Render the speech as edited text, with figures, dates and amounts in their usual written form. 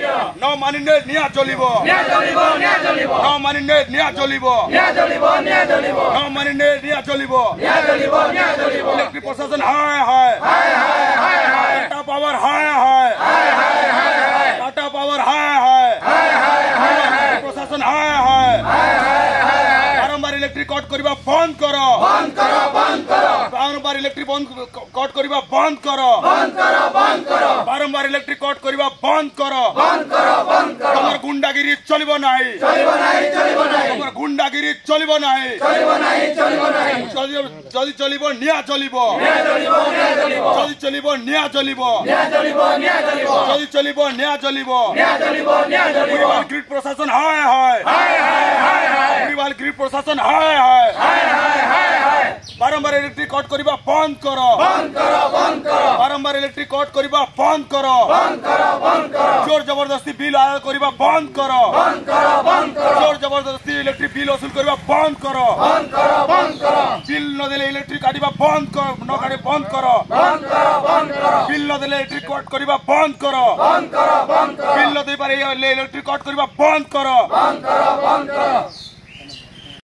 न मानिने निया चलिबो न मानिने निया चलिबो न मानिने निया चलिबो इलेक्ट्रिक प्रशासन हाय टाटा पावर हाय टाटा पावर हाय प्रशासन हाय बारंबार इलेक्ट्रिक कट करबा बंद करो बारंबार इलेक्ट्रिक कट करबा बंद करो बारंबार इलेक्ट्रिक कट करबा बंद करो तमर गुंडागिरी चलिबो नाही तमर गुंडागिरी चलिबो नाही जल्दी चलिबो निया चलिबो जल्दी चलिबो निया चलिबो जल्दी चलिबो निया चलिबो परिवार ग्रिड प्रशासन हाय परिवार ग्रिड प्रशासन हाय बारंबार इलेक्ट्रिक कट करबा बंद करो बारंबार इलेक्ट्रिक कट करबा बंद करो जोर जबरदस्ती बिल आया करबा बंद करो जोर जबरदस्ती इलेक्ट्रिक बिल वसूल करबा बंद करो बिल न देले इलेक्ट्रिक काटिबा बंद करो न काटे बंद करो बिल न देले इलेक्ट्रिक कट करबा बंद करो बिल न दे पारे इलेक्ट्रिक कट करबा बंद करो